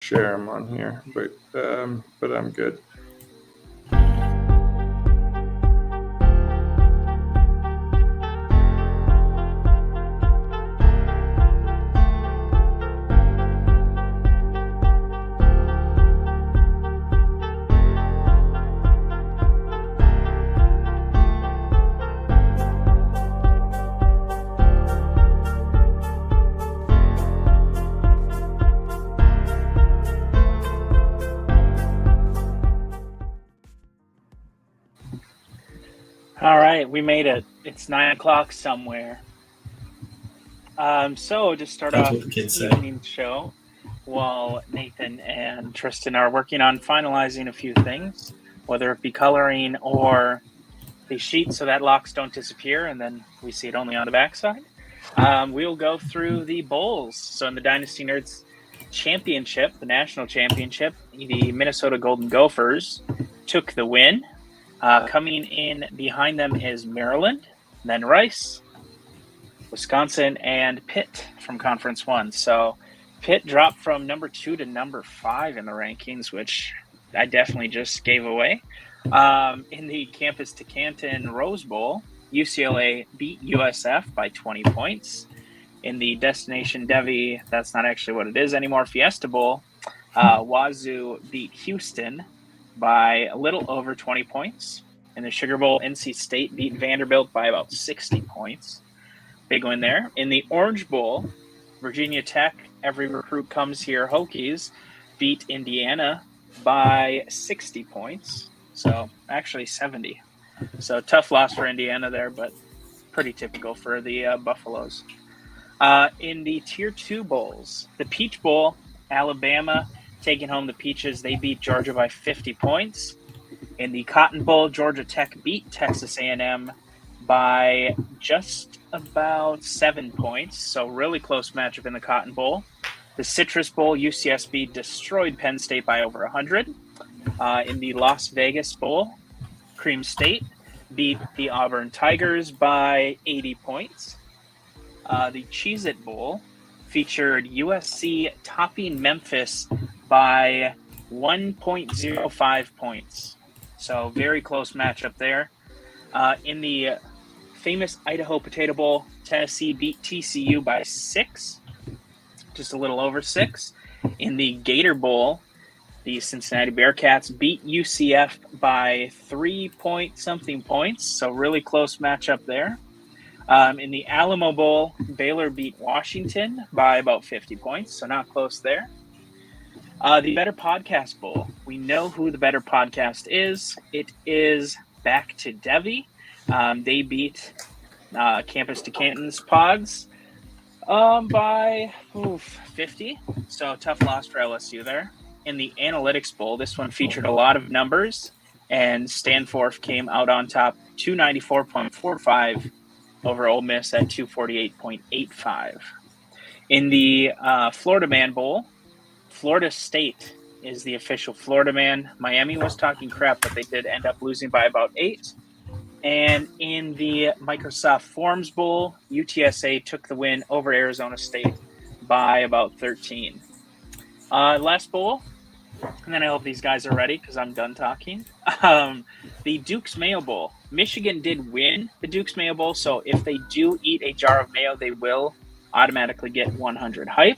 share them on here, but I'm good. All right, we made it. It's 9 o'clock somewhere. So to start That's off what the kids this say. evening show, while Nathan and Tristan are working on finalizing a few things, whether it be coloring or the sheet so that locks don't disappear and then we see it only on the backside, we'll go through the bowls. So in the Dynasty Nerds Championship, the national championship, the Minnesota Golden Gophers took the win. Coming in behind them is Maryland, then Rice, Wisconsin, and Pitt from Conference 1. So Pitt dropped from number 2 to number 5 in the rankings, which I definitely just gave away. In the Campus to Canton Rose Bowl, UCLA beat USF by 20 points. In the Destination Devi, that's not actually what it is anymore, Fiesta Bowl, Wazoo beat Houston by a little over 20 points. In the Sugar Bowl, NC State beat Vanderbilt by about 60 points. Big win there. In the Orange Bowl, Virginia Tech, every recruit comes here, Hokies, beat Indiana by 60 points. So actually 70. So tough loss for Indiana there, but pretty typical for the Buffaloes. In the Tier 2 bowls, the Peach Bowl, Alabama taking home the Peaches. They beat Georgia by 50 points. In the Cotton Bowl, Georgia Tech beat Texas A&M by just about 7 points. So really close matchup in the Cotton Bowl. The Citrus Bowl, UCSB destroyed Penn State by over 100. In the Las Vegas Bowl, Cream State beat the Auburn Tigers by 80 points. The Cheez-It Bowl featured USC topping Memphis by 1.05 points. So very close matchup there. In the famous Idaho Potato Bowl, Tennessee beat TCU by 6, just a little over 6. In the Gator Bowl, the Cincinnati Bearcats beat UCF by 3-point-something points, so really close matchup there. In the Alamo Bowl, Baylor beat Washington by about 50 points, so not close there. The Better Podcast Bowl. We know who the Better Podcast is. It is Back to Devi. They beat Campus to Canton's Pods by 50. So tough loss for LSU there. In the Analytics Bowl, this one featured a lot of numbers, and Stanforth came out on top, 294.45 over Ole Miss at 248.85. In the Florida Man Bowl, Florida State is the official Florida Man. Miami was talking crap, but they did end up losing by about 8. And in the Microsoft Forms Bowl, UTSA took the win over Arizona State by about 13. Last bowl, and then I hope these guys are ready because I'm done talking. The Duke's Mayo Bowl. Michigan did win the Duke's Mayo Bowl, so if they do eat a jar of mayo, they will automatically get 100 hype.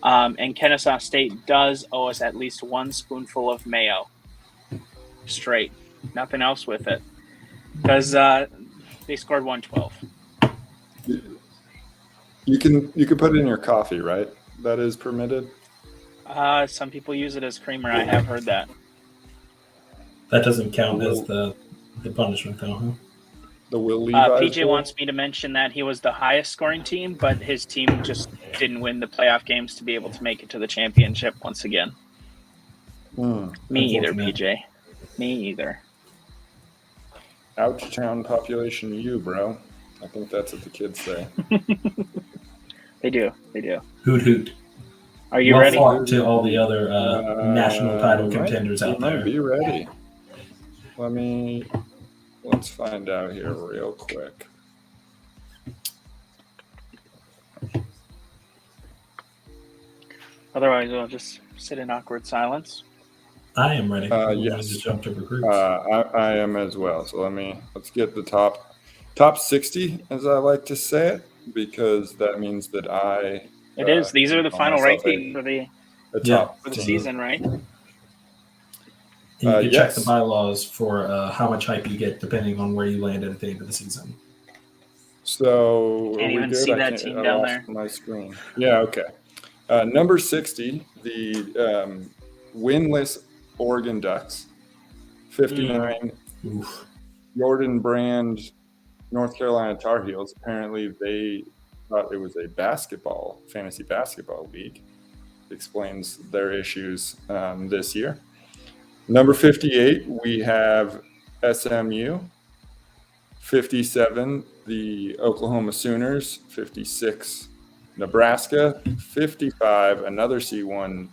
And Kennesaw State does owe us at least 1 spoonful of mayo. Straight. Nothing else with it. Because they scored 112. You can put it in your coffee, right? That is permitted? Some people use it as creamer. I have heard that. That doesn't count as the punishment, though, huh? The Will Levi's PJ Bowl? wants me to mention that he was the highest scoring team, but his team just didn't win the playoff games to be able to make it to the championship once again. Me either, PJ. Me either. Ouchtown population you, bro. I think that's what the kids say. They do. Hoot hoot. Are you well ready? Fought to all the other national title contenders out there. Might be ready. Let's find out here real quick. Otherwise, we'll just sit in awkward silence. I am ready. Yes. To jump to recruits. I am as well. So let's get the top 60, as I like to say it, because that means that It is. These are the call final myself rankings for a Yeah. top the team. season, right? And you can check yes. the bylaws for how much hype you get depending on where you landed at the end of the season. So Can't are we even good? see I that can't- team I down lost there. My screen. Yeah. Okay. Number 60, the winless Oregon Ducks. 59, Oof. Jordan Brand, North Carolina Tar Heels. Apparently, they thought it was a fantasy basketball league. Explains their issues this year. Number 58, we have SMU. 57, the Oklahoma Sooners. 56, Nebraska. 55, another C1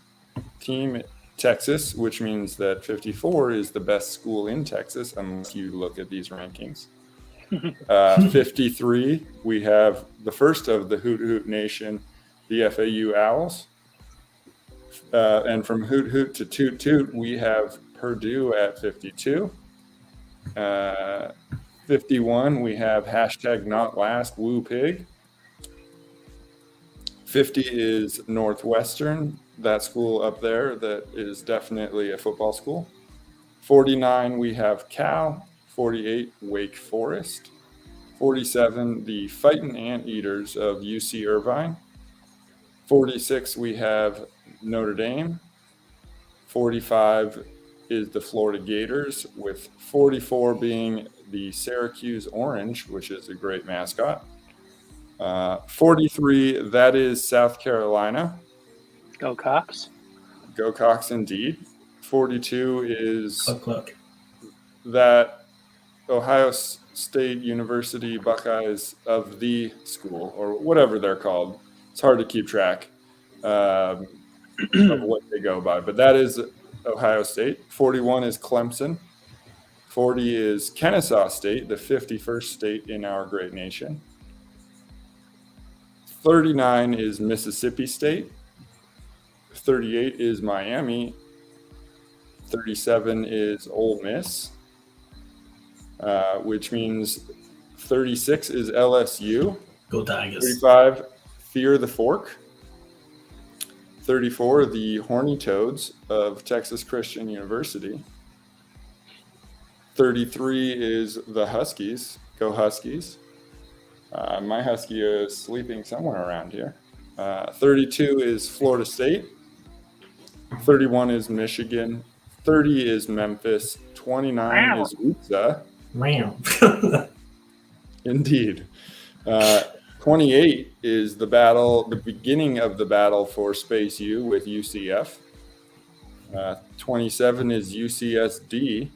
team, Texas, which means that 54 is the best school in Texas, unless you look at these rankings. 53, we have the first of the Hoot Hoot Nation, the FAU Owls. And from Hoot Hoot to Toot Toot, we have Purdue at 52. 51, we have #NotLast Woo Pig. 50 is Northwestern, that school up there that is definitely a football school. 49, we have Cal. 48, Wake Forest. 47, the Fightin' Anteaters of UC Irvine. 46, we have Notre Dame. 45 is the Florida Gators, with 44 being the Syracuse Orange, which is a great mascot. 43, that is South Carolina. Go Cox. Go Cox indeed. 42 is Cluck. that Ohio State University Buckeyes of the school, or whatever they're called. It's hard to keep track of what they go by, but that is Ohio State. 41 is Clemson. 40 is Kennesaw State, the 51st state in our great nation. 39 is Mississippi State. 38 is Miami. 37 is Ole Miss, which means 36 is LSU. Go Tigers. 35, Fear the Fork. 34, the Horny Toads of Texas Christian University. 33 is the Huskies. Go Huskies. My Husky is sleeping somewhere around here. 32 is Florida State. 31 is Michigan. 30 is Memphis. 29 is UTSA. Wow. Indeed. 28 is the beginning of the battle for Space U with UCF. 27 is UCSD,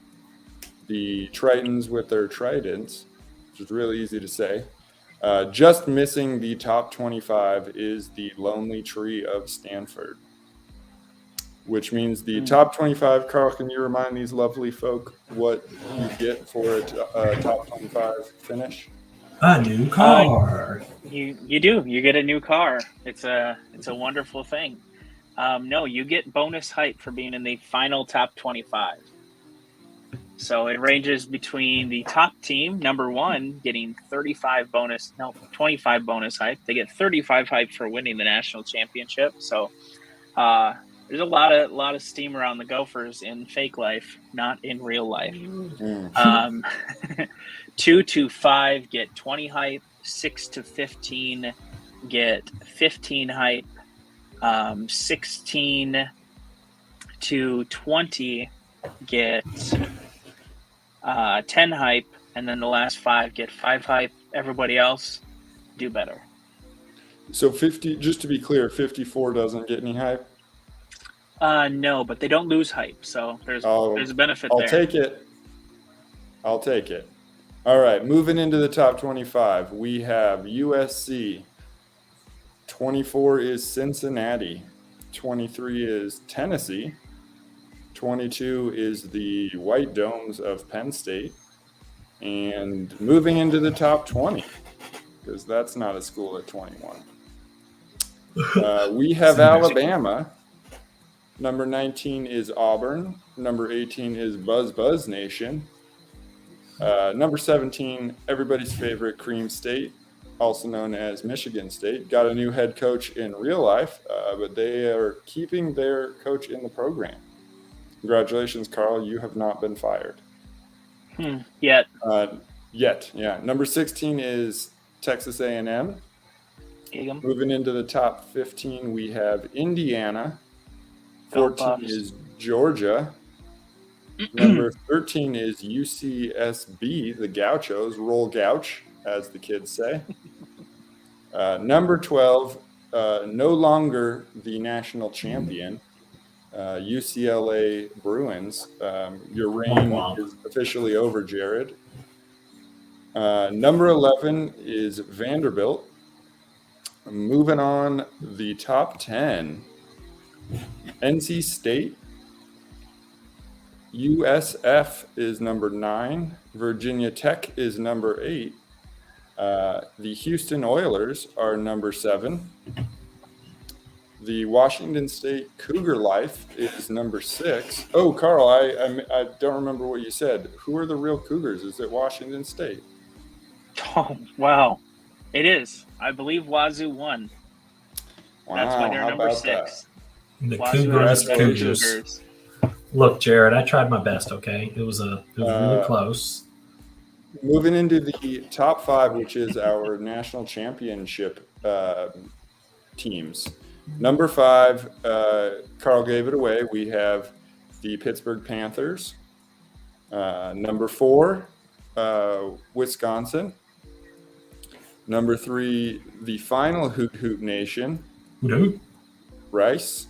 the Tritons with their tridents, which is really easy to say. Just missing the top 25 is the Lonely Tree of Stanford, which means the top 25. Carl, can you remind these lovely folk what you get for a top 25 finish? A new car. You do. You get a new car. It's a wonderful thing. No, you get bonus hype for being in the final top 25. So it ranges between the top team, number one, getting 25 bonus hype. They get 35 hype for winning the national championship. So there's a lot of steam around the Gophers in fake life, not in real life. 2 to 5 get 20 hype. 6 to 15 get 15 hype. 16 to 20 get 10 hype, and then the last 5 get 5 hype. Everybody else do better. So 50, just to be clear, 54 doesn't get any hype? No, but they don't lose hype, so there's a benefit there. I'll take it. All right, moving into the top 25, we have USC. 24 is Cincinnati. 23 is Tennessee. 22 is the White Domes of Penn State. And moving into the top 20, because that's not a school at 21. We have Alabama. Number 19 is Auburn. Number 18 is Buzz Nation. Number 17, everybody's favorite Cream State, also known as Michigan State, got a new head coach in real life, but they are keeping their coach in the program. Congratulations, Carl. You have not been fired. Yet. Yet, yeah. Number 16 is Texas A&M. Egan. Moving into the top 15, we have Indiana. 14 is Georgia. Number 13 is UCSB, the Gauchos, roll Gouch, as the kids say. Number 12, no longer the national champion, UCLA Bruins. Your reign is officially over, Jared. Number 11 is Vanderbilt. Moving on, the top 10, NC State. USF is number 9. Virginia Tech is number 8. The Houston Oilers are number 7. The Washington State Cougar Life is number 6. Oh, Carl, I don't remember what you said. Who are the real Cougars? Is it Washington State? Oh, wow. It is. I believe Wazoo won. Wow, That's why they're how number about 6. The Wazoo Cougars. are the Cougars. Look, Jared, I tried my best. Okay, it was really close. Moving into the top 5, which is our national championship teams. Number 5, Carl gave it away. We have the Pittsburgh Panthers. Number 4, Wisconsin. Number 3, the final Hoot Nation. Hoot. Rice.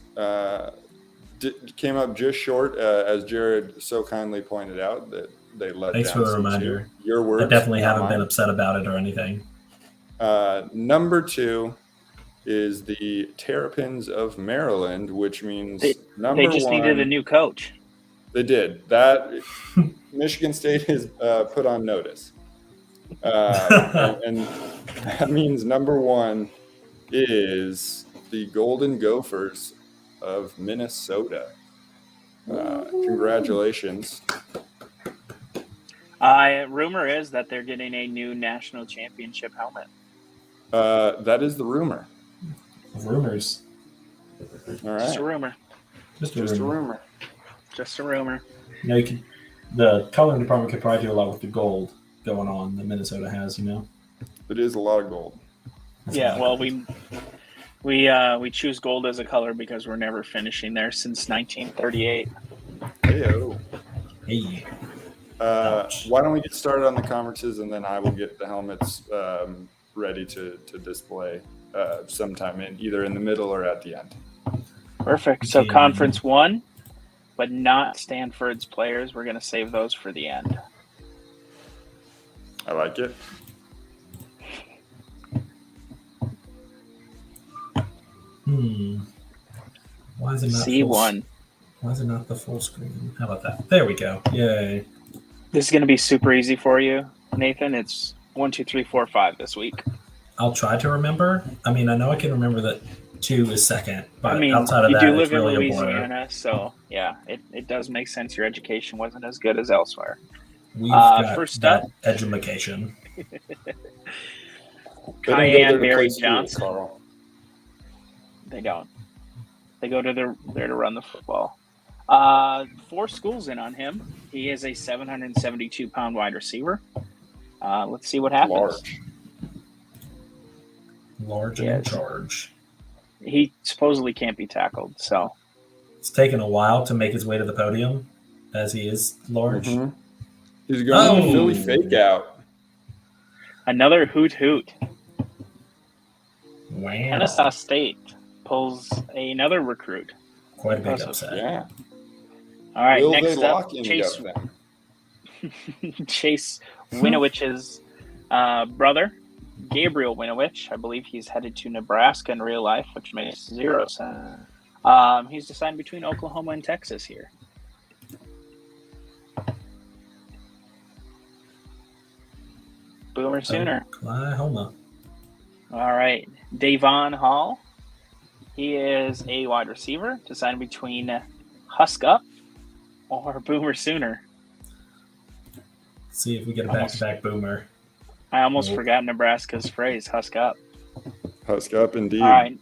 Came up just short, as Jared so kindly pointed out, that they let Thanks down for the reminder. Your words. I definitely haven't mine. been upset about it or anything. Number 2 is the Terrapins of Maryland, which means number 1. They just needed a new coach. They did. That Michigan State is put on notice. And that means number 1 is the Golden Gophers of Minnesota. Congratulations. Rumor is that they're getting a new national championship helmet. That is the rumor. Rumors. All right. Just a rumor. Just Just a rumor. Just a rumor. You know, the coloring department could probably do a lot with the gold going on that Minnesota has. You know. It is a lot of gold. Yeah. Well, we choose gold as a color because we're never finishing there since 1938. Hey-o. Hey. Why don't we get started on the conferences, and then I will get the helmets ready to display sometime either in the middle or at the end. Perfect. So Conference 1, but not Stanford's players. We're going to save those for the end. I like it. Why is it not C1. Why is it not the full screen? How about that? There we go. Yay. This is going to be super easy for you, Nathan. It's 1, 2, 3, 4, 5 this week. I'll try to remember. I mean, I know I can remember that 2 is second, but I mean, outside of you that, do it's live in really a blur. Louisiana, so yeah, it does make sense. Your education wasn't as good as elsewhere. We've got first that up- education. Cayenne Barry Johnson. Johnson. Carl. They don't. They go to there to run the football. 4 schools in on him. He is a 772-pound wide receiver. Let's see what happens. Large and in charge. He supposedly can't be tackled, so It's taken a while to make his way to the podium, as he is large. Mm-hmm. He's going Oh. Philly fake out. another hoot. Wow. Kennesaw State pulls another recruit. Quite a big Impressive. upset. Yeah. All right, Will they next lock up, in Chase them? Chase Winowich's brother, Gabriel Winowich. I believe he's headed to Nebraska in real life, which makes 0 sense. He's deciding between Oklahoma and Texas here. Boomer Sooner. Oklahoma. All right. Davon Hall. He is a wide receiver, deciding between Husk Up or Boomer Sooner. See if we get a back-to-back Boomer. I almost Nope. forgot Nebraska's phrase, Husk Up. Husk up, indeed. All right.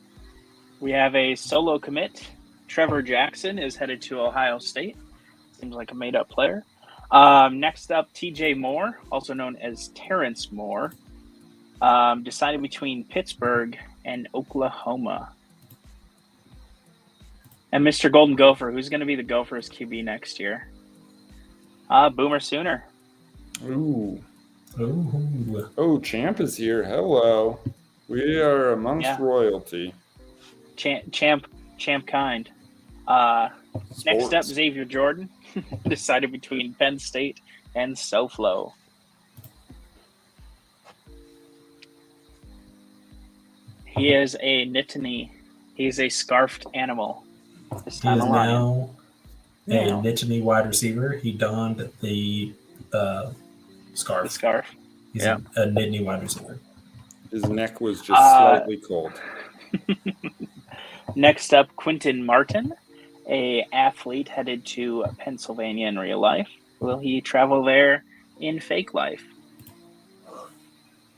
We have a solo commit. Trevor Jackson is headed to Ohio State. Seems like a made-up player. Next up, TJ Moore, also known as Terrence Moore, decided between Pittsburgh and Oklahoma. And Mr. Golden Gopher, who's going to be the Gophers QB next year? Boomer Sooner. Ooh. Ooh. Oh, Champ is here. Hello. We are amongst Yeah. royalty. Champ kind. Next up, Xavier Jordan, decided between Penn State and SoFlo. He is a Nittany. He's a scarfed animal. This He time is a lion. now a Now. Nittany wide receiver. He donned the scarf. The scarf. He's Yeah. a Nittany wide receiver. His neck was just slightly cold. Next up, Quentin Martin, a athlete headed to Pennsylvania in real life. Will he travel there in fake life?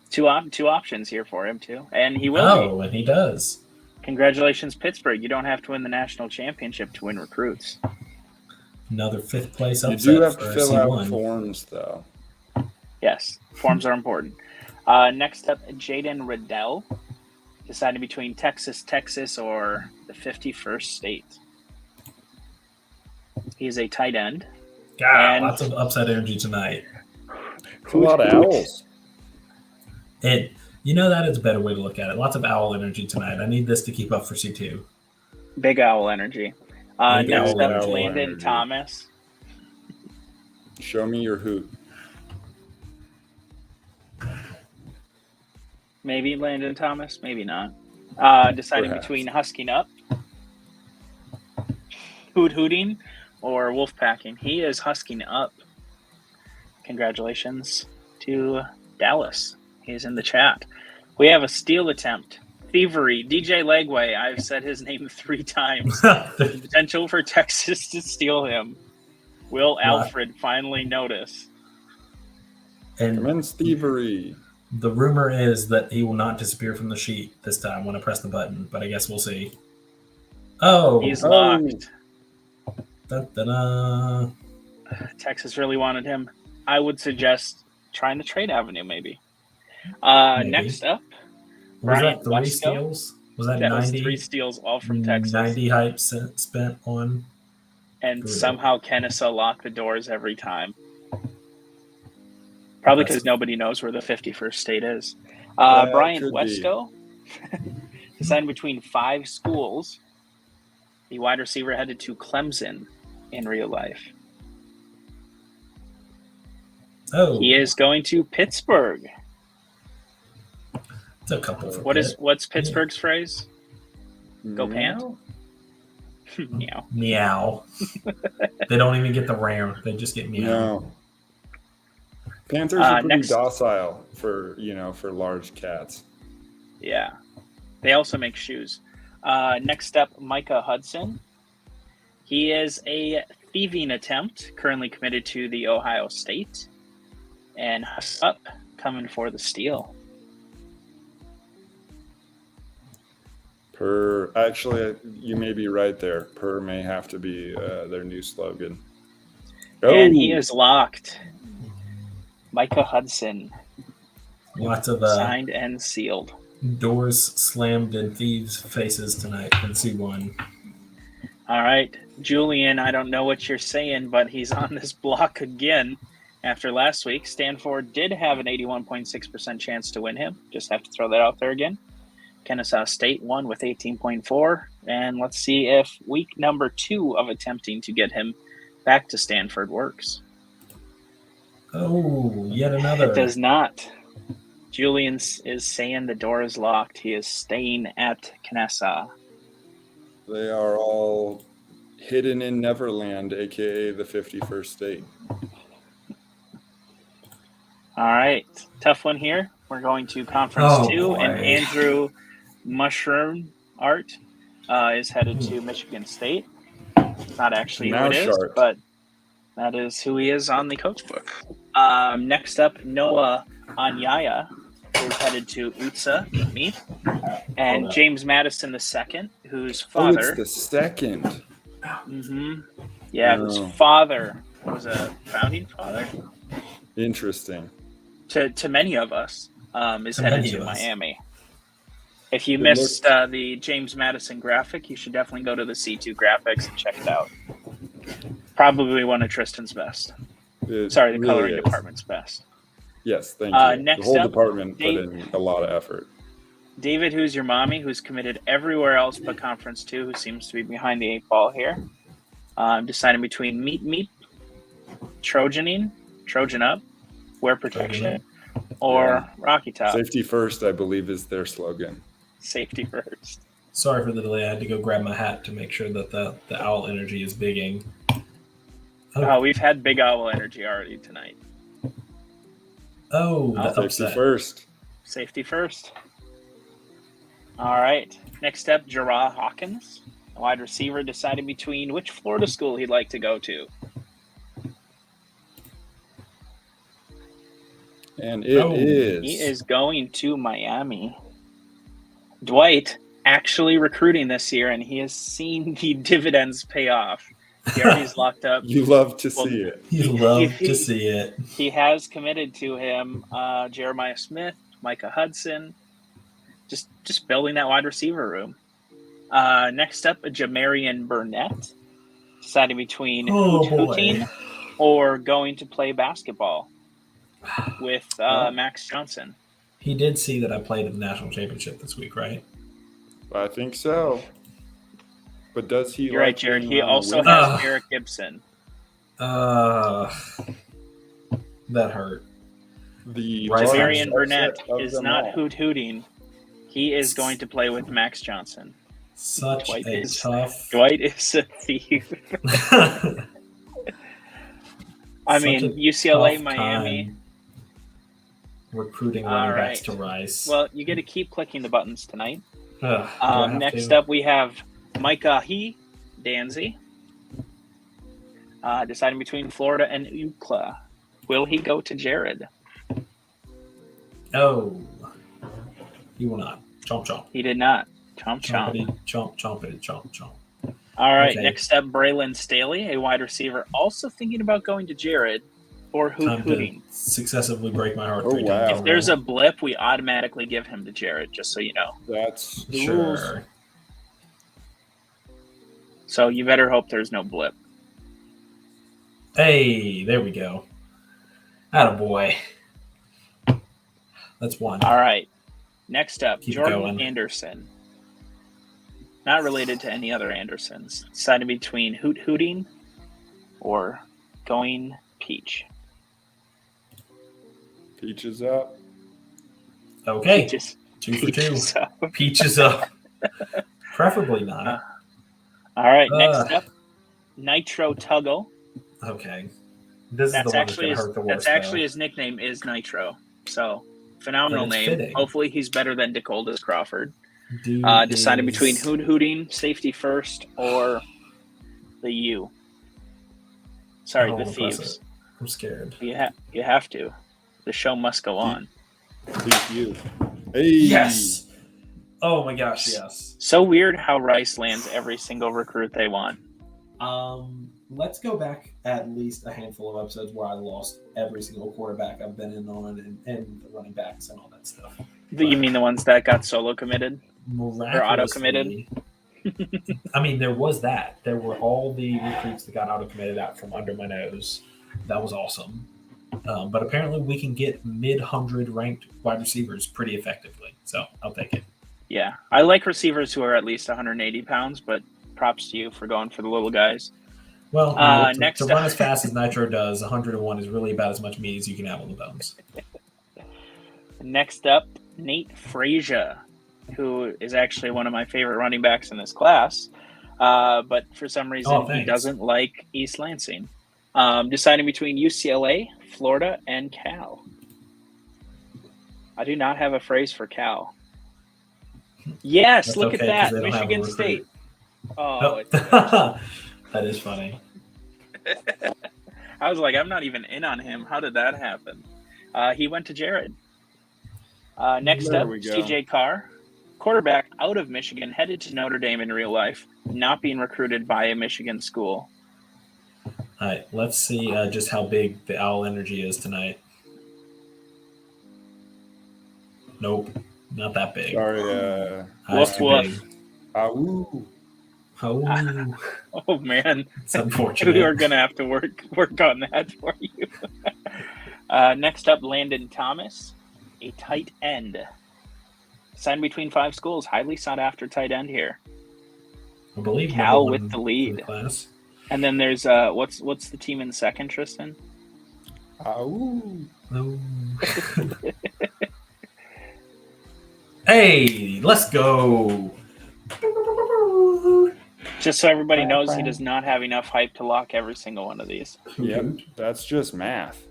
Two options here for him too, and he will be. Oh, and he does. Congratulations, Pittsburgh! You don't have to win the national championship to win recruits. Another fifth place You upset do have to for fill out C1. forms, though. Yes, forms are important. Next up, Jaden Riddell, deciding between Texas or the 51st state. He's a tight end. God, And- lots of upset energy tonight. It's a lot of owls. And you know that is a better way to look at it. Lots of owl energy tonight. I need this to keep up for C2. Big owl energy. Big Next owl up, energy. Landon Thomas. Show me your hoot. Maybe Landon Thomas, maybe not. Deciding Perhaps. between husking up, hooting, or wolf packing. He is husking up. Congratulations to Dallas. He's in the chat. We have a steal attempt. Thievery. DJ Legway. I've said his name 3 times. The potential for Texas to steal him. Will Alfred finally notice? And Commence thievery. the rumor is that he will not disappear from the sheet this time when I press the button, but I guess we'll see. Oh, He's Oh. locked. da-da-da. Texas really wanted him. I would suggest trying the trade avenue, maybe. Maybe. Next up, Was Brian that 3 Wesco? steals? Was that, that was 90? 3 steals, all from Texas. 90 hype spent on. And Brutal. somehow Kennesaw locked the doors every time. Probably That's- because nobody knows where the 51st state is. That Brian could be. Wesco decided between 5 schools. The wide receiver headed to Clemson in real life. Oh, He is going to Pittsburgh. it's a couple. For What's Pittsburgh's phrase? Go Pants? Meow? Meow. Meow. They don't even get the rare. They just get meow. No. Panthers are pretty next- docile for large cats. Yeah. They also make shoes. Next up, Micah Hudson. He is a thieving attempt, currently committed to the Ohio State. And Husk Up coming for the steal. Actually, you may be right there. Per may have to be their new slogan. And he is locked. Micah Hudson, Lots of signed and sealed. doors slammed in thieves' faces tonight in C1. All right, Julian, I don't know what you're saying, but he's on this block again. After last week, Stanford did have an 81.6% chance to win him. Just have to throw that out there again. Kennesaw State won with 18.4. And let's see if week number 2 of attempting to get him back to Stanford works. Oh, yet another. It does not. Julian is saying the door is locked. He is staying at Kennesaw. They are all hidden in Neverland, aka the 51st state. All right, tough one here. We're going to Conference Oh, 2 and boy. Andrew Mushroom Art. is headed to Michigan State. Not actually who Now it is, sharp. but that is who he is on the coach book. Next up, Noah Anyaya is headed to UTSA Meath, and James Madison II, whose Oh, it's father, the second. whose Oh. father was a founding father Interesting. to many of us, is To headed many to of us. Miami. If you It missed the James Madison graphic, you should definitely go to the C2 graphics and check it out. Probably one of Tristan's best. It Sorry, the really coloring is. department's best. Yes, thank you. Next the whole up, department put Dave- in a lot of effort. David, who's your mommy, who's committed everywhere else but Conference 2, who seems to be behind the 8 ball here. Deciding between Meet, Trojan Up, Wear Protection, or Rocky Top. Safety first, I believe, is their slogan. Safety first. Sorry for the delay. I had to go grab my hat to make sure that the owl energy is bigging. Oh, we've had Big Owl energy already tonight. Oh, the Safety upset. first. Safety first. All right. Next up, Jarrah Hawkins, a wide receiver, deciding between which Florida school he'd like to go to. And it is. He is going to Miami. Dwight actually recruiting this year, and he has seen the dividends pay off. He already is locked up. You love to see it. You love to see it. He has committed to him Jeremiah Smith, Micah Hudson, just building that wide receiver room. Next up, Jamarian Burnett, deciding between hooting or going to play basketball with Max Johnson. He did see that I played at the national championship this week, right? I think so. But does he? You're right, Jared. being He on the also wing? has Eric Gibson. That hurt. The Right. largest Jamarian upset Burnett of is them not all. hooting. He is going to play with Max Johnson. Such Dwight a is- tough. Dwight is a thief. I Such mean, a UCLA, tough Miami. time recruiting All running backs right. to Rice. Well, you get to keep clicking the buttons tonight. Ugh, do I have Next to? up, we have Micah Danzy, deciding between Florida and UCLA. Will he go to Jared? Oh, he will not. Chomp chomp. He did not. Chomp chomp. Chompity chomp chompity chomp chomp. All right, Okay. next up, Braylon Staley, a wide receiver, also thinking about going to Jared or Time hooting. to successively break my heart. Oh, 3 wow. times If in a there's row. a blip, we automatically give him to Jared, just so you know. That's the rules. Sure. So you better hope there's no blip. Hey, there we go. Attaboy. That's one. All right. Next up, Keep Jordan going. Anderson. Not related to any other Andersons. Deciding between hooting or going peach. Peaches up. Okay. Just 2 for 2. peaches up. Peaches up. Preferably not. All right. Ugh. Next up, Nitro Tuggle. Okay. This is That's the one that's actually going to hurt the worst. his nickname is Nitro. So phenomenal But it's name. fitting. Hopefully he's better than DeColdis Crawford. Dude Deciding is- between hooting, safety first, or the U. Sorry, Oh, the press Thieves. it. I'm scared. You have to. The show must go on. Peach you. Hey. Yes. Oh my gosh, yes. So weird how Rice lands every single recruit they want. Let's go back at least a handful of episodes where I lost every single quarterback I've been in on and the running backs and all that stuff. You mean the ones that got solo committed? Miraculously- I mean, there was that. There were all the recruits that got auto committed out from under my nose. That was awesome. But apparently, we can get mid-100 ranked wide receivers pretty effectively. So I'll take it. Yeah. I like receivers who are at least 180 pounds, but props to you for going for the little guys. Well, next to up- run as fast as Nitro does, 101 is really about as much meat as you can have on the bones. Next up, Nate Frazier, who is actually one of my favorite running backs in this class. But for some reason, he thanks. doesn't like East Lansing. Deciding between UCLA, Florida, and Cal. I do not have a phrase for Cal. Yes, That's look okay, at 'cause that. they don't have a Michigan recruit. State. Oh, it's that is funny. I was like, I'm not even in on him. How did that happen? He went to Jared. Next There up, we go. TJ Carr, quarterback out of Michigan, headed to Notre Dame in real life, not being recruited by a Michigan school. All right, let's see just how big the owl energy is tonight. Nope, not that big. Sorry. Woof, too woof. big. Ooh. Oh, Oh man, it's unfortunate. we are gonna have to work on that for you. Next up, Landon Thomas, a tight end, signed between 5 schools, highly sought after tight end here. I believe Cal number with one the for lead. class. And then there's what's the team in second, Tristan? Ooh. Oh. Hey, let's go. Just so everybody knows, he does not have enough hype to lock every single one of these. Yep, that's just math.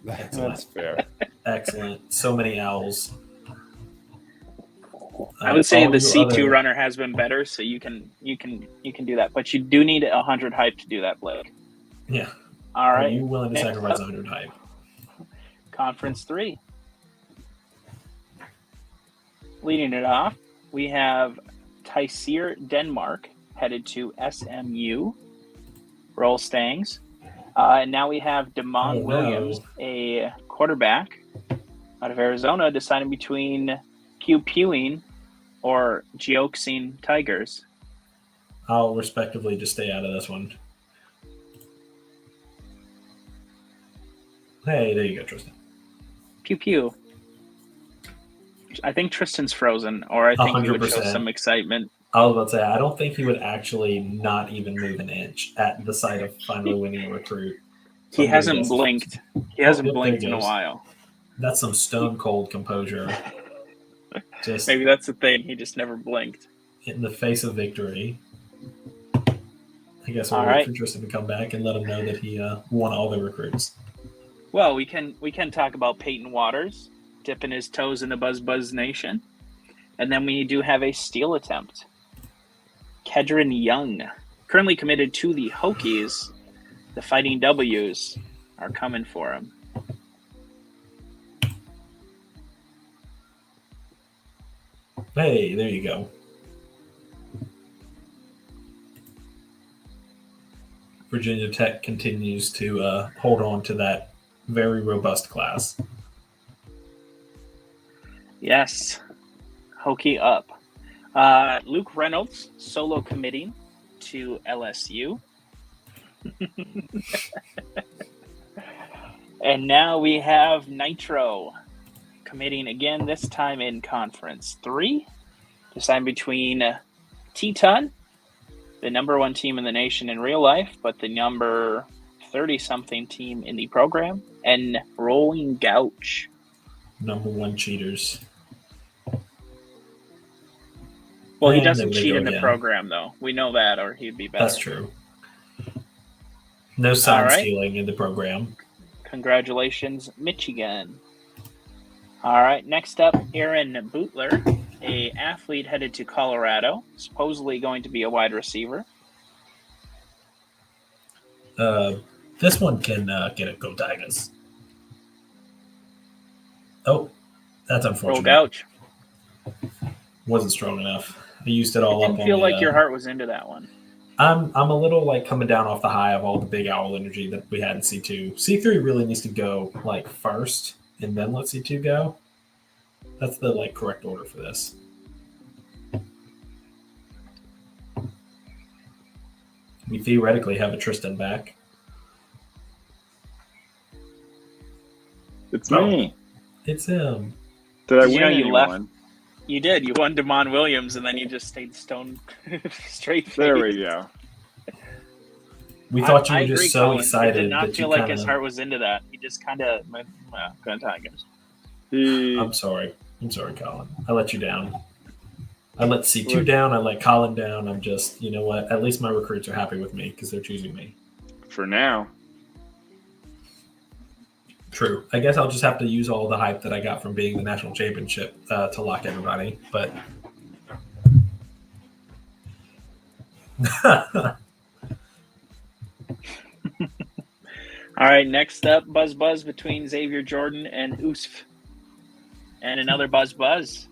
That's fair. Excellent. So many owls. I would say All the you C2 other- runner has been better, so you can do that. But you do need 100 hype to do that, Blake. Yeah. All Are right. you willing to Next sacrifice up. 100 hype? Conference 3. Leading it off, we have Tyseer Denmark headed to SMU. Roll Stangs. And now we have Damon Oh, no. Williams, a quarterback out of Arizona, deciding between Pewing or Geoxine Tigers. I'll respectively just stay out of this one. Hey, there you go, Tristan. Pew. I think Tristan's frozen, or I think he would show 100%. some excitement. I was about to say, I don't think he would actually not even move an inch at the sight of finally winning a recruit. So He I'm gonna hasn't guess- blinked. He hasn't yep, there blinked he in a goes. while. That's some stone cold composure. Just Maybe that's the thing. He just never blinked. in the face of victory. I guess we'll All wait right. for Tristan to come back and let him know that he won all the recruits. Well, we can talk about Peyton Waters dipping his toes in the Buzz Nation, and then we do have a steal attempt. Kedron Young, currently committed to the Hokies. The Fighting W's are coming for him. Hey, there you go. Virginia Tech continues to hold on to that very robust class. Yes, Hokie up. Luke Reynolds solo committing to LSU. And now we have Nitro committing again, this time in Conference 3. Deciding between Teton, the number 1 team in the nation in real life, but the number 30-something team in the program, and Rolling Gouch. Number 1 cheaters. Well, he And doesn't there we cheat go in the again. program, though. We know that, or he'd be better. That's true. No sign All right. stealing in the program. Congratulations, Michigan. All right, next up, Aaron Bootler, a athlete headed to Colorado, supposedly going to be a wide receiver. This one can get a Go Tigers. Oh, that's Roll unfortunate. Gouch. Wasn't strong enough. I used it all I up didn't on feel the, like your heart was into that one. I'm a little like coming down off the high of all the big owl energy that we had in C2. C3 really needs to go like first and then let C2 go. That's the like correct order for this. We theoretically have a Tristan back. It's Oh. me. It's him. Did I Did you win know you anyone? left? You did. You won Damon Williams, and then you just stayed stone straight. There face. we go. We thought you I were just agree, so Colin. excited It did not that feel you like his kinda... heart was into that. He just kind of went, well, go Tigers. He I'm sorry, Colin. I let you down. I let C2 down. I let Colin down. I'm just, you know what? At least my recruits are happy with me because they're choosing me. for now. True. I guess I'll just have to use all the hype that I got from being the national championship to lock everybody. But All right, next up, buzz between Xavier Jordan and USF. And another buzz. Buzz.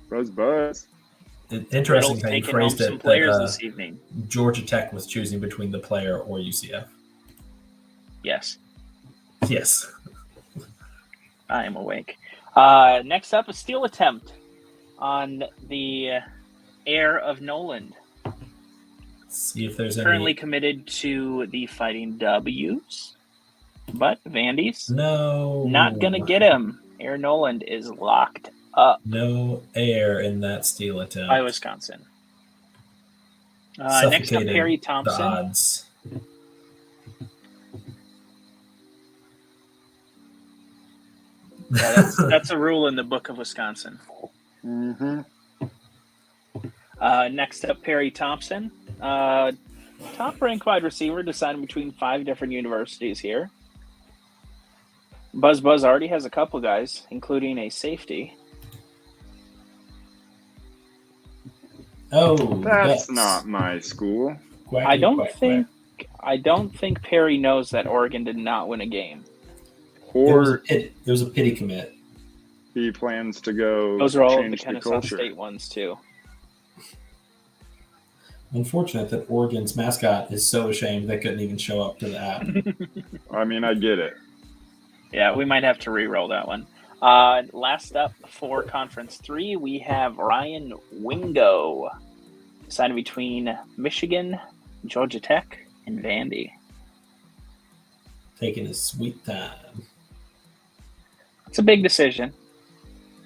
Interesting Riddle's how you taking home phrased some it. players That, this evening. Georgia Tech was choosing between the player or UCF. Yes, Yes. I am awake. Next up, a steal attempt on the heir of Noland. See if there's Currently any. committed to the Fighting W's. But Vandy's No. not going to get him. Air Noland is locked up No air in that steal attempt. by Wisconsin. Next up, Suffocated Perry the Thompson. odds. Yeah, that's a rule in the book of Wisconsin. Mm-hmm. Next up, Perry Thompson. Top-ranked wide receiver, deciding between 5 different universities here. Buzz already has a couple guys, including a safety. Oh, That's Ducks. not my school. Quacky, I don't quack, think quack. I don't think Perry knows that Oregon did not win a game. Or It was a pity commit. he plans to go Those are all of the change the Kennesaw culture. State ones too. Unfortunate that Oregon's mascot is so ashamed they couldn't even show up to the app. I mean, I get it. Yeah, we might have to re-roll that one. Last up for Conference 3, we have Ryan Wingo, deciding between Michigan, Georgia Tech, and Vandy. Taking his sweet time. It's a big decision.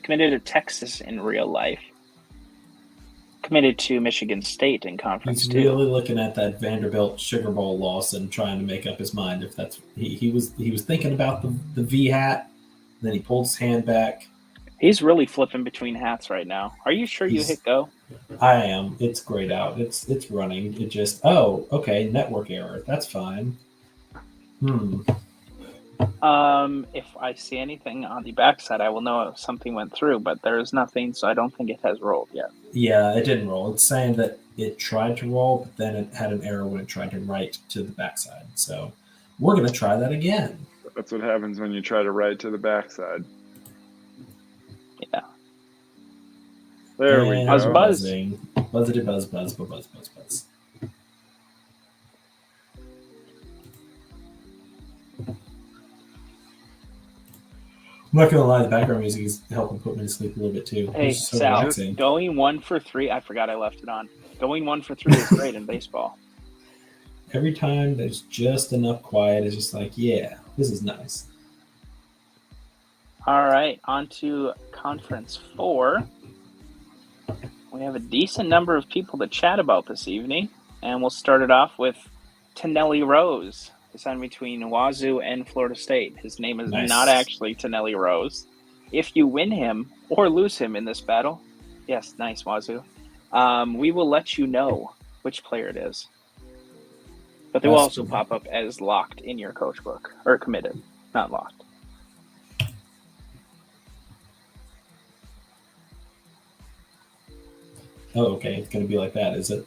Committed to Texas in real life. Committed to Michigan State in Conference He's 2. really looking at that Vanderbilt Sugar Bowl loss and trying to make up his mind if that's he was thinking about the V hat, then he pulled his hand back. He's really flipping between hats right now. Are you sure you He's- hit go? I am. It's grayed out. It's running. It just okay, network error. That's fine. If I see anything on the backside, I will know if something went through, but there is nothing, so I don't think it has rolled yet. Yeah, it didn't roll. It's saying that it tried to roll, but then it had an error when it tried to write to the backside. So we're gonna try that again. That's what happens when you try to write to the backside. Yeah. There we And go. Buzz, buzz. buzzing. Buzzity buzz buzz buzz buzz buzz buzz. I'm not gonna lie, the background music is helping put me to sleep a little bit too. Hey, It's so Sal, relaxing. going 1 for 3. I forgot I left it on. Going 1 for 3 is great in baseball. Every time there's just enough quiet, it's just like, yeah, this is nice. All right, on to Conference 4. We have a decent number of people to chat about this evening, and we'll start it off with Tanelli Rose, deciding between Wazoo and Florida State. His name is Nice. not actually Tanelli Rose. If you win him or lose him in this battle, yes, nice Wazoo, we will let you know which player it is. But they will That's also cool. pop up as locked in your coach book, or committed, not locked. Oh, okay, it's gonna be like that, is it?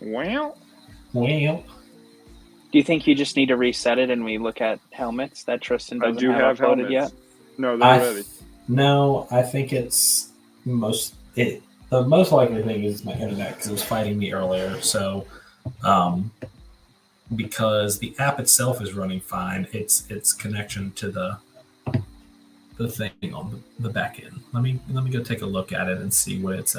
Well, Well, Do you think you just need to reset it and we look at helmets that Tristan I doesn't do have uploaded helmets. yet? No, they're I ready. no, I think it's the most likely thing is my internet because it was fighting me earlier. So, because the app itself is running fine, its connection to the thing on the back end. Let me go take a look at it and see what it's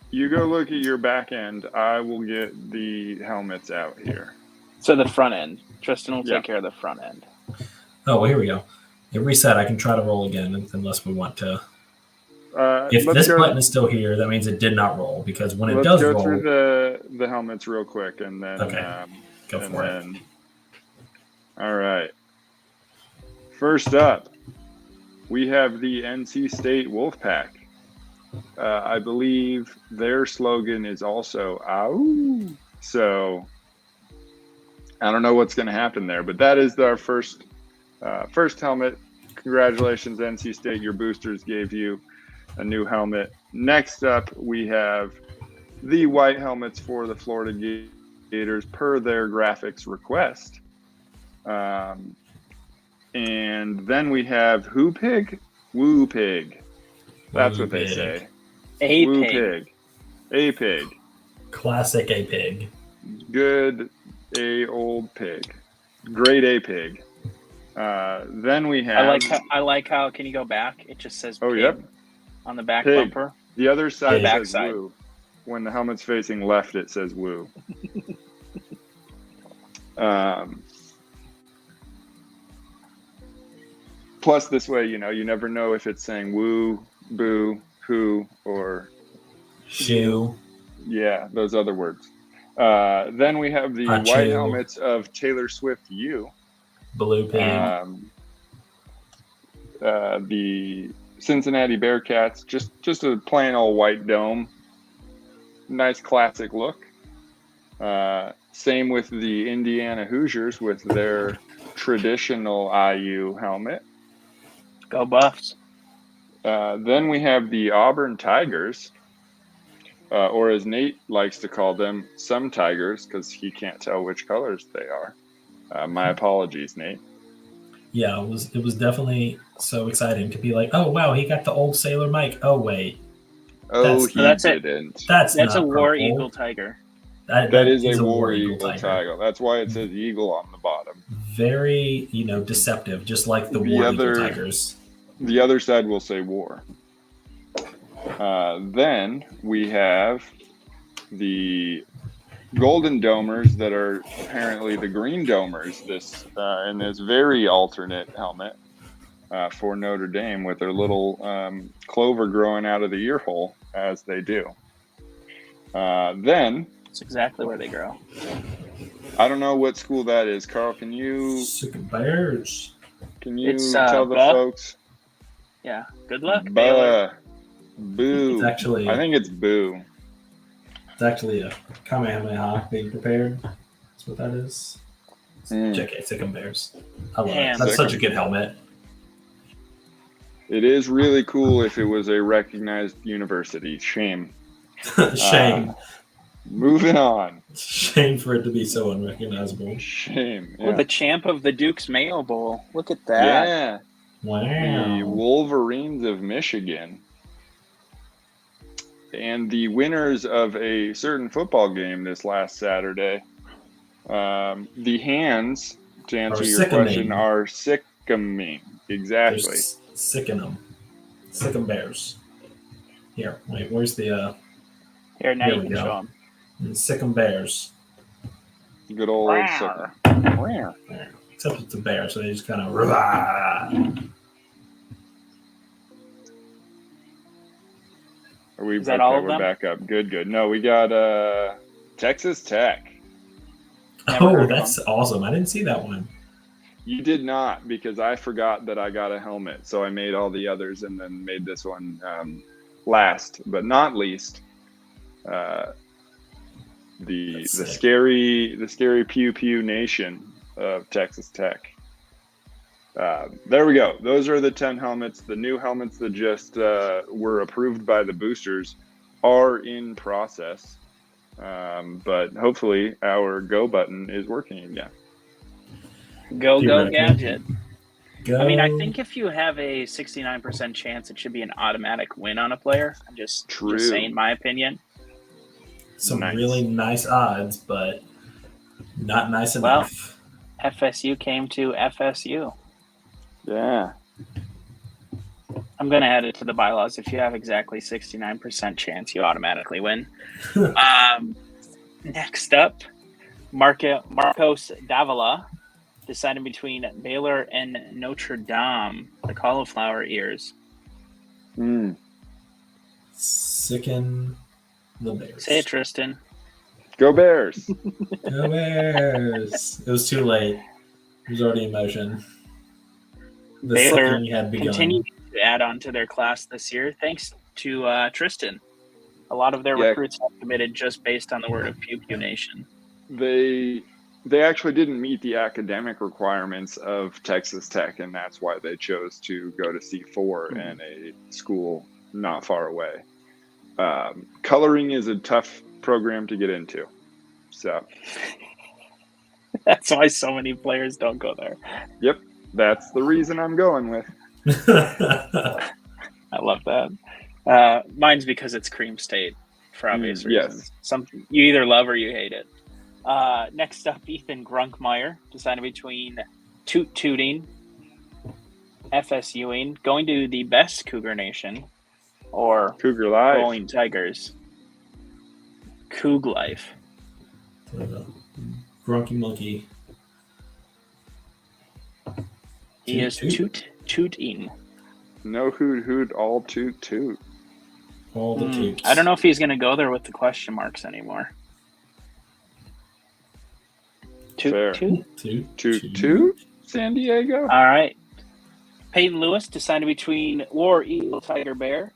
You go look at your back end. I will get the helmets out here. So the front end. Tristan will Yeah. take care of the front end. Oh, well, here we go. It reset. I can try to roll again unless we want to. If Let's this go, button is still here, that means it did not roll because when it let's does go roll, through the helmets real quick, and then Okay. go and for it. then. All right. First up, we have the NC State Wolfpack. I believe their slogan is also "Ow." So I don't know what's going to happen there, but that is our first helmet. Congratulations, NC State. Your boosters gave you a new helmet. Next up, we have the white helmets for the Florida Gators per their graphics request. And then we have Who Pig? Woo Pig. That's Woo what they Pig. say. A Woo pig. Pig. A Pig. Classic A pig. Good A old pig. Great A Pig. Then we have. I like how. Can you go back? It just says. Oh, pig yep. On the back Pig. bumper. The other side Yeah. says Backside. woo. When the helmet's facing left, it says woo. Plus, this way, you never know if it's saying woo, boo, who, or Shoe. yeah, those other words. Then we have the Achoo. white helmets of Taylor Swift U. Blue pig. The Cincinnati Bearcats, just a plain old white dome. Nice classic look. Same with the Indiana Hoosiers with their traditional IU helmet. Go Buffs. Then we have the Auburn Tigers, or as Nate likes to call them, some Tigers, because he can't tell which colors they are. My apologies, Nate. Yeah, it was definitely so exciting to be like, oh wow, he got the old Sailor Mike. Oh wait, Oh, That's- he that's it. didn't. that's That's a not War purple. Eagle Tiger. That is a War Eagle tiger. That's why it says Eagle on the bottom. Very, deceptive, just like the The War other- Eagle Tigers. The other side will say war. Then we have the Golden Domers that are apparently the Green Domers in this very alternate helmet for Notre Dame with their little clover growing out of the ear hole as they do. Then That's exactly where they grow. I don't know what school that is. Carl, can you Sick of Bears. It's, tell the Buh. folks? Yeah. Good luck, Baylor. Boo. It's actually I think it's boo. it's actually a Kamehameha being prepared. That's what that is. Mm. JK, Sick of Bears. I love it. Damn. That's Sick such 'em. a good helmet. It is really cool if it was a recognized university. Shame. Shame. Moving on. Shame for it to be so unrecognizable. Shame. Well, Yeah. the champ of the Duke's Mayo Bowl. Look at that. Yeah. The Wow. Wolverines of Michigan. And the winners of a certain football game this last Saturday. The hands, to answer Are your sickening. question, are sickening. Exactly. There's Sicken them. Sick 'em Bears. Here, wait, where's the Here, now There you we can go. show them. Sick 'em Bears? Good old Rawr. sicker. There. Except it's a bear, so they just kind of. Are Are we, Is that all of we're them? back up. Good. No, we got Texas Tech. Never heard Oh, of that's awesome! I didn't see that one. You did not, because I forgot that I got a helmet, so I made all the others and then made this one last but not least. The That's sick. scary Pew Pew Nation of Texas Tech. There we go. Those are the 10 helmets. The new helmets that just were approved by the boosters are in process, but hopefully our go button is working again. Go Theoretically. Gadget. Go. I mean, I think if you have a 69% chance, it should be an automatic win on a player. I'm just saying my opinion. some Nice. really nice odds, but not nice Well, enough. FSU came to FSU. Yeah. I'm going to add it to the bylaws. If you have exactly 69% chance, you automatically win. Next up, Marcos Davila deciding between Baylor and Notre Dame. The cauliflower ears. Mm. Sicken the Bears. Say it, Tristan. Go Bears. Go Bears. It was too late. It was already in motion. The Baylor sicking had begun. Continue to add on to their class this year, thanks to Tristan. A lot of their Yeah. recruits have committed just based on the word of Pew Pew Nation. They actually didn't meet the academic requirements of Texas Tech, and that's why they chose to go to C4 in a school not far away. Coloring is a tough program to get into. So That's why so many players don't go there. yep, that's the reason I'm going with. I love that. Mine's because it's Cream State for obvious yes. reasons. Something you either love or you hate it. Next up, Ethan Grunkmeyer decided between Tooting, FSUing, going to the best Cougar Nation, or Cougar Live. Rolling Tigers. Coug Life. Grunky Monkey. He is Tooting. No hoot, all toot. All the toots. I don't know if he's going to go there with the question marks anymore. Fair. Toot. San Diego. All right. Peyton Lewis decided between War Eagle Tiger Bear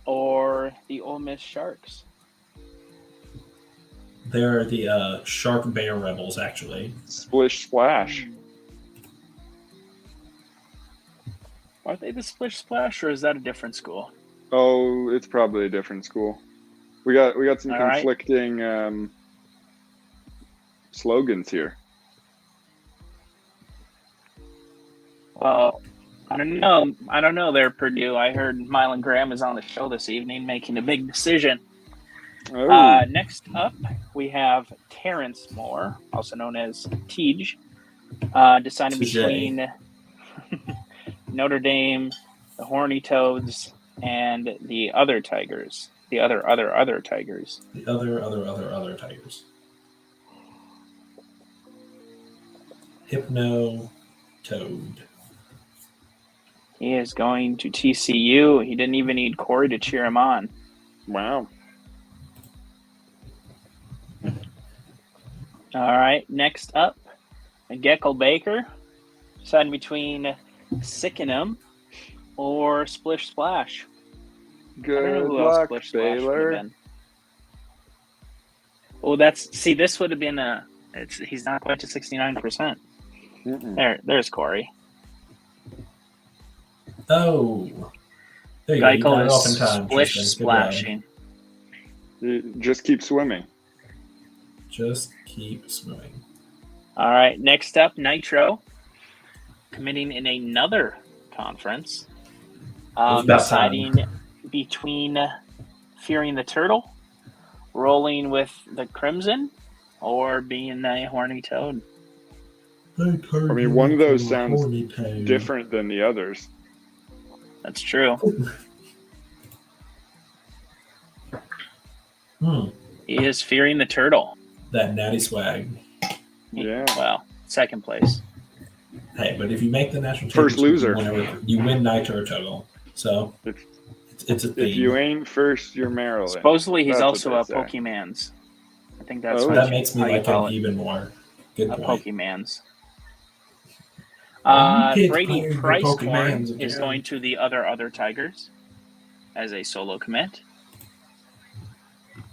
or the Ole Miss Sharks. They're the Shark Bear Rebels, actually. Splish Splash. Are they the Splish Splash, or is that a different school? Oh, it's probably a different school. We got some All right. conflicting slogans here. Well, I don't know. They're Purdue. I heard Mylan Graham is on the show this evening making a big decision. Oh, Next up, we have Terrence Moore, also known as Tej, deciding between Notre Dame, the Horny Toads, and the other Tigers. The other Tigers. The other Tigers. Hypno Toad. He is going to TCU. He didn't even need Corey to cheer him on. wow. All right, next up, Geckel Baker, deciding between Sickenham or Splish Splash. I don't know Good who else luck, Splish Splash would have Baylor. been. Oh, this would have been he's not quite to 69%. Mm-mm. There's Corey. Oh. There you go. You got Geikel it off in is time, Splish Tristan. Good job. Splashing. Just keep swimming. Just keep swimming. All right, next up, Nitro, committing in another conference. about Deciding between Fearing the Turtle, rolling with the Crimson, or being a Horny Toad. I mean, one of those sounds different than the others. That's true. He is Fearing the Turtle. That natty swag. Yeah. Well, second place. Hey, but if you make the national First championship, loser. you win Nitro Total. So it's a thing. If you ain't first, you're Maryland. Supposedly, he's That's also a what they say. Pokemans. I think that's Oh. what That makes me how you like call him it. even more. Good A point. Pokemans. You Brady kids Pricecorn playing Pokemans is again. going to the other Tigers as a solo commit.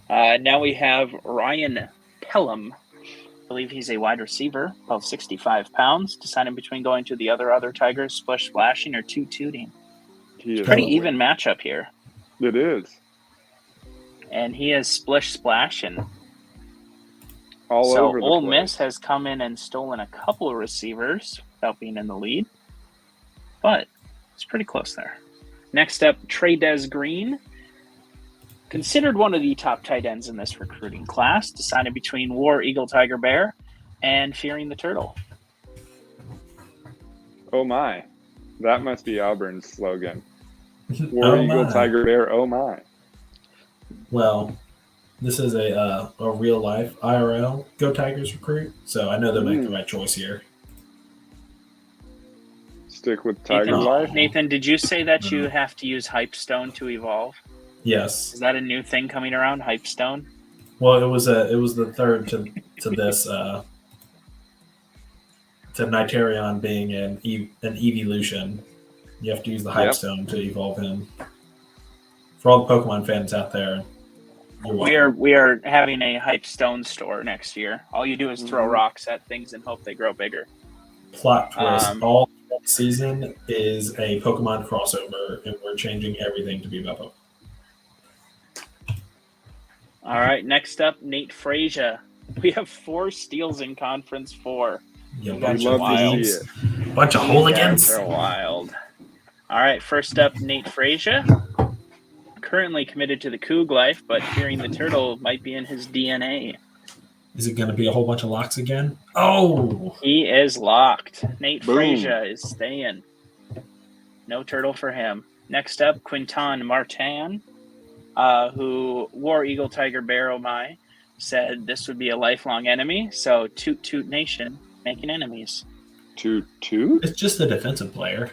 Now we have Ryan Pelham. I believe he's a wide receiver, about 65 pounds, deciding between going to the other Tigers, Splish Splashing, or Tooting. He is Pretty lovely. even matchup here. It is. And he is Splish Splashing. All So over the Ole place. Miss has come in and stolen a couple of receivers without being in the lead. But it's pretty close there. Next up, Trey Green. Considered one of the top tight ends in this recruiting class, decided between War Eagle Tiger Bear and Fearing the Turtle. Oh my. That must be Auburn's slogan. War Oh Eagle, my. Tiger Bear, oh my. Well, this is a real life IRL Go Tigers recruit, so I know they'll make the right choice here. Stick with Tiger Nathan, Life. Nathan, did you say that you have to use Hypestone to evolve? Yes. Is that a new thing coming around, Hypestone? Well, it was the third to this to Nitarion being an evolution. You have to use the Hype Yep. Stone to evolve him. For all the Pokemon fans out there, you're welcome. We are having a Hypestone store next year. All you do is throw rocks at things and hope they grow bigger. Plot twist. Um, All season is a Pokemon crossover, and we're changing everything to be about Pokemon. All right, next up, Nate Frazier. We have 4 steals in Conference 4. Yeah, You bunch guys of are love to see wild. it. bunch of You hooligans. guys are wild. All right, first up, Nate Frazier. Currently committed to the Coug life, but fearing the turtle might be in his DNA. Is it going to be a whole bunch of locks again? Oh, He is locked. Nate Boom. Frazier is staying. No turtle for him. Next up, Quinton Martin, who War Eagle Tiger Barrow Mai said this would be a lifelong enemy. So Toot Toot Nation making enemies. Two. it's just the defensive player.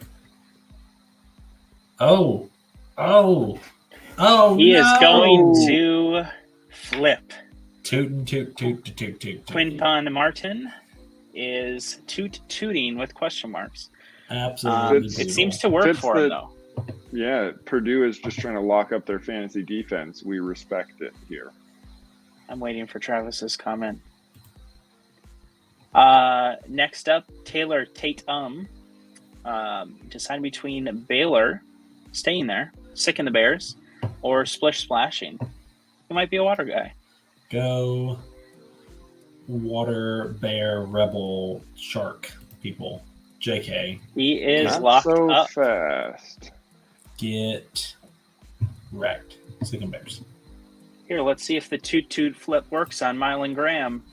Oh, oh, oh! He is no! going to flip. Toot and toot, toot, toot, toot, toot. Quinton Martin is tooting with question marks. Absolutely. It seems to work Fits for him, the- though. Yeah, Purdue is just trying to lock up their fantasy defense. We respect it here. I'm waiting for Travis's comment. Next up, Taylor Tatum decided between Baylor, staying there, sick in the Bears, or Splish Splashing. He might be a water guy. Go water, bear, rebel, shark people. JK. He is Not locked so up. fast. Get wrecked. Sick and bears. Here, let's see if the toot toot flip works on Mylan Graham.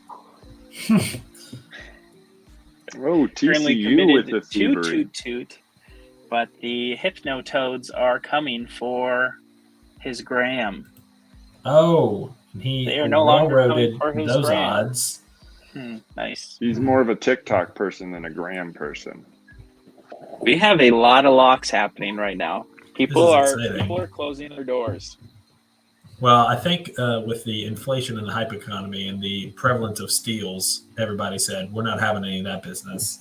Oh, Currently TCU with committed the to thievery. toot toot, but the Hypnotoads are coming for his Graham. Oh, he They are no longer railroaded coming for his those brand. odds. Nice. He's more of a TikTok person than a Graham person. We have a lot of locks happening right now. People This are is exciting. closing their doors. Well, I think with the inflation and the hype economy and the prevalence of steals, everybody said, we're not having any of that business.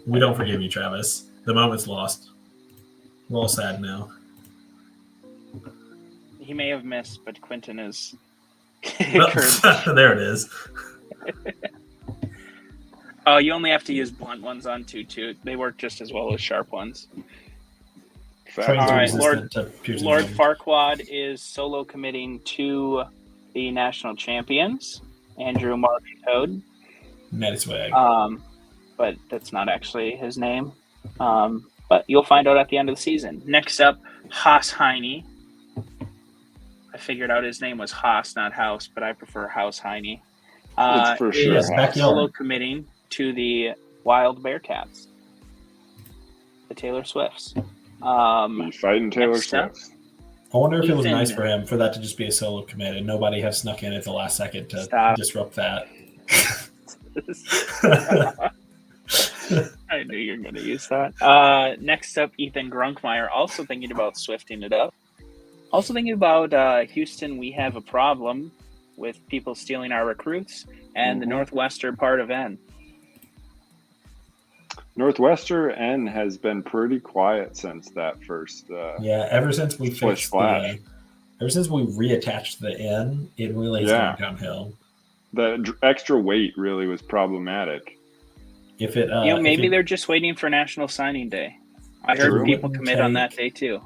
We don't forgive you, Travis. The moment's lost. We're all sad now. He may have missed, but Quentin is. There it is. Oh, you only have to use blunt ones on toot toot. They work just as well as sharp ones. Trains All are right, resistant to piercing Lord damage. Farquaad is solo committing to the national champions, Andrew Marvin Toad. Matty Swag. But that's not actually his name. But you'll find out at the end of the season. Next up, Haas Heine. I figured out his name was Haas, not House, but I prefer House Heine. It's for sure. Yes, House. backyard. Solo committing to the Wild Bearcats, the Taylor Swifts. He's fighting Taylor Next up. Swift. I wonder if it was Ethan. nice for him for that to just be a solo commit and nobody have snuck in at the last second to Stop. disrupt that. I knew you were going to use that. Next up, Ethan Grunkmeyer, also thinking about swifting it up. Also thinking about Houston, we have a problem with people stealing our recruits, and the Mhm. northwestern part of N. Northwestern N has been pretty quiet since that first. Yeah, ever since we Splish fixed splash. ever since we reattached the N, it really has Yeah. gone downhill. The extra weight really was problematic. If it, Maybe if it- they're just waiting for National Signing Day. I heard True. people commit on that Take- day too.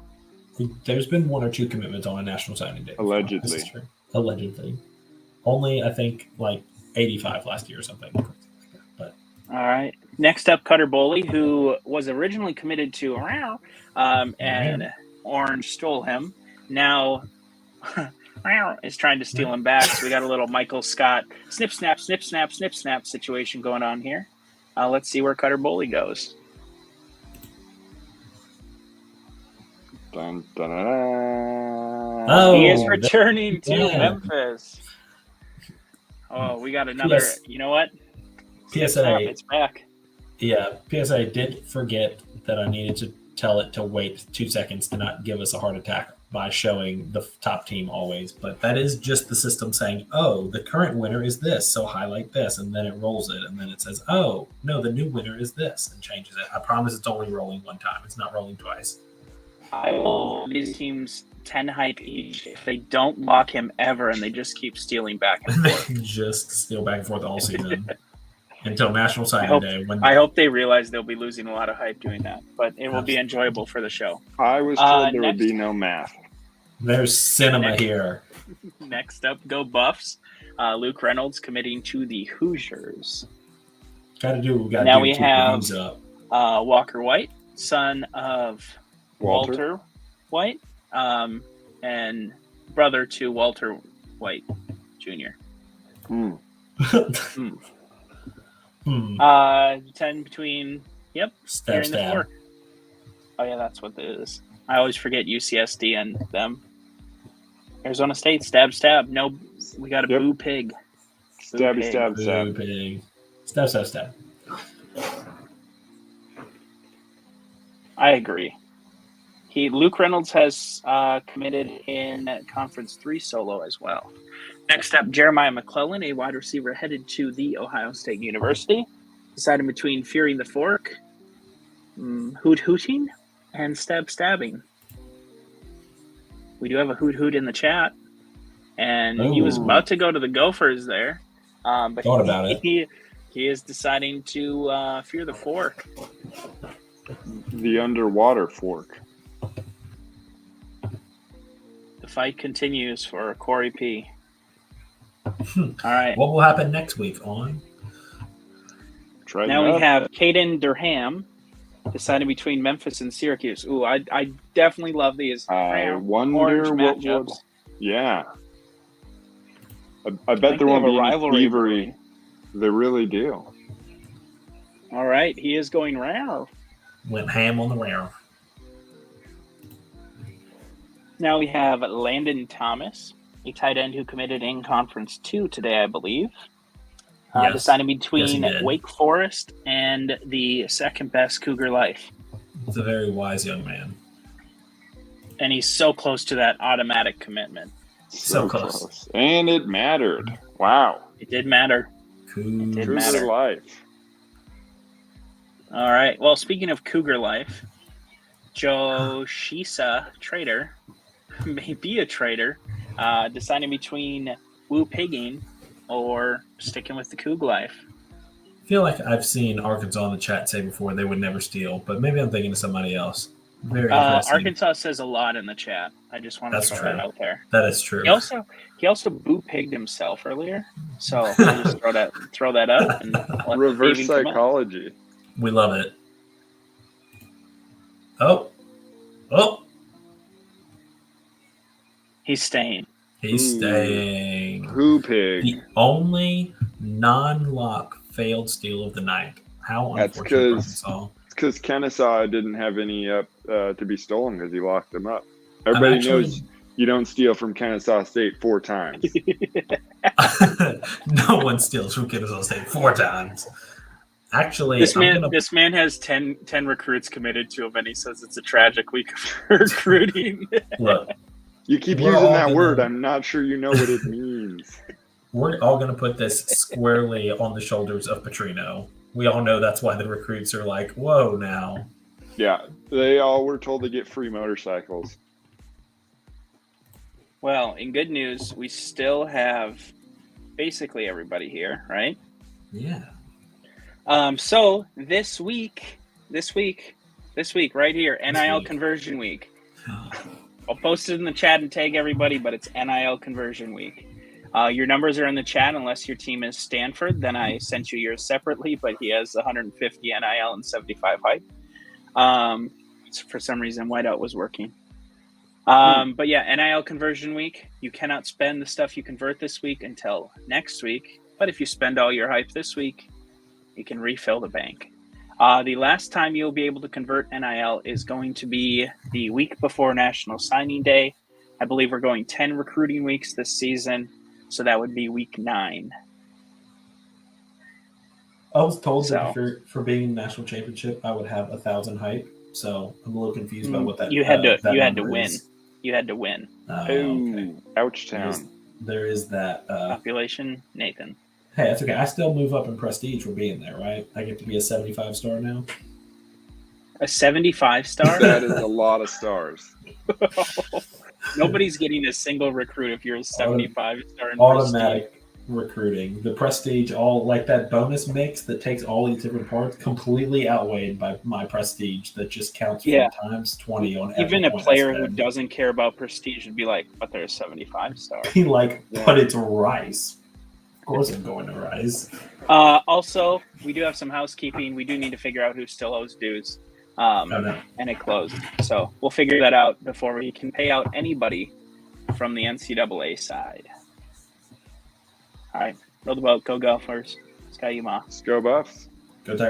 there's been 1 or 2 commitments on a national signing day. before. Allegedly. This is true. Allegedly. Only, I think, like 85 last year or something. But All right. Next up, Cutter Boley, who was originally committed to and Orange stole him. Now is trying to steal him back. So we got a little Michael Scott snip, snap, snip, snap, snip, snap situation going on here. Let's see where Cutter Boley goes. Dun, dun, dun, dun. Oh, He is returning to yeah. Memphis. Oh, we got another. Yes. You know what? PSA. It's back. Yeah, PSA did forget that I needed to tell it to wait 2 seconds to not give us a heart attack by showing the top team always. But that is just the system saying, oh, the current winner is this, so highlight this, and then it rolls it, and then it says, oh, no, the new winner is this, and changes it. I promise it's only rolling 1 time. It's not rolling twice. I will give these teams 10 hype each if they don't lock him ever and they just keep stealing back and forth. They just steal back and forth all season. until National Signing Day. I hope they realize they'll be losing a lot of hype doing that, but it will be enjoyable for the show. I was told there next- would be no math. There's cinema here. Next up, go Buffs. Luke Reynolds committing to the Hoosiers. Got to do what we got to Now do. we to keep have- the views up. Walker White, son of Walter White, and brother to Walter White Jr. Hmm. 10 between, here Stab, in the stab. fork. Oh, yeah, that's what it is. I always forget UCSD and them. Arizona State, stab. No, we got a Yep. boo pig. Boo Stabby, pig. stab, Boo stab. pig. Stab, stab, stab. I agree. Luke Reynolds has committed in Conference 3 solo as well. Next up, Jeremiah McClellan, a wide receiver headed to the Ohio State University. Deciding between fearing the fork, hooting, and stabbing. We do have a hoot in the chat. And he was Ooh. about to go to the Gophers there. But Thought about it. He is deciding to fear the fork. The underwater fork. The fight continues for Corey P. All right. What will happen next week on? Try Now it we up. have Caden Durham deciding between Memphis and Syracuse. Ooh, I definitely love these I orange wonder what matchups. would. Yeah. I think bet there they won't have a be any rivalry thievery. They really do. All right, he is going round. Went ham on the round. Now we have Landon Thomas, a tight end who committed in Conference 2 today, I believe. Yes. Deciding Yes, between he did. Wake Forest and the second best Cougar Life. He's a very wise young man. And he's so close to that automatic commitment. So close. And it mattered. Wow. It did matter. Cool. Did True matter. to life. All right. Well, speaking of Cougar Life, Joe Shisa, trader, may be a trader, deciding between Woo Pigging or sticking with the Coug Life. I feel like I've seen Arkansas in the chat say before they would never steal, but maybe I'm thinking of somebody else. Very interesting. Arkansas says a lot in the chat. I just want to That's throw true. that out there. That is true. He also boo pigged himself earlier, so we'll just throw that up and let Reverse the thieving come up. psychology. We love it. Oh. He's staying. He's Ooh. staying. Who pig? The only non-lock failed steal of the night. How That's unfortunate for 'cause- Arkansas. It's because Kennesaw didn't have any up to be stolen because he locked them up. Everybody knows you don't steal from Kennesaw State 4 times. No one steals from Kennesaw State 4 times. Actually, This I'm gonna- man has 10 recruits committed to him, and he says it's a tragic week of recruiting. look. You keep We're using all that gonna- word. I'm not sure you know what it means. We're all going to put this squarely on the shoulders of Petrino. We all know that's why the recruits are like, whoa, now. Yeah, they all were told to get free motorcycles. Well, in good news, we still have basically everybody here, right? Yeah. So this week, right here, NIL week. conversion week. I'll post it in the chat and tag everybody, but it's NIL conversion week. Your numbers are in the chat unless your team is Stanford. Then I sent you yours separately, but he has 150 NIL and 75 hype. For some reason, Whiteout was working. But yeah, NIL conversion week. You cannot spend the stuff you convert this week until next week. But if you spend all your hype this week, you can refill the bank. The last time you'll be able to convert NIL is going to be the week before National Signing Day. I believe we're going 10 recruiting weeks this season, so that would be week 9. I was told So- that for being in the national championship, I would have 1,000 hype. So I'm a little confused about what that You had to that you had to number win. is. You had to win. Okay. Ooh, ouch town. There is that. Population, Nathan. Hey, that's okay. I still move up in prestige for being there, right? I get to be a 75 star now. A 75 star? That is a lot of stars. Nobody's getting a single recruit if you're a 75 star in Automatic recruiting. The prestige, all like that bonus mix that takes all these different parts, completely outweighed by my prestige that just counts Yeah. from times 20 on every Even a point I player who spend. doesn't care about prestige would be like, but they're a 75 star. Be like, Yeah. but it's Rice. Of course I'm going to Rice. Also, we do have some housekeeping. We do need to figure out who still owes dues. Oh, no. And it closed. So we'll figure that out before we can pay out anybody from the NCAA side. All right. Roll the boat. Go Gophers. Sky Yuma. Let's go Buffs.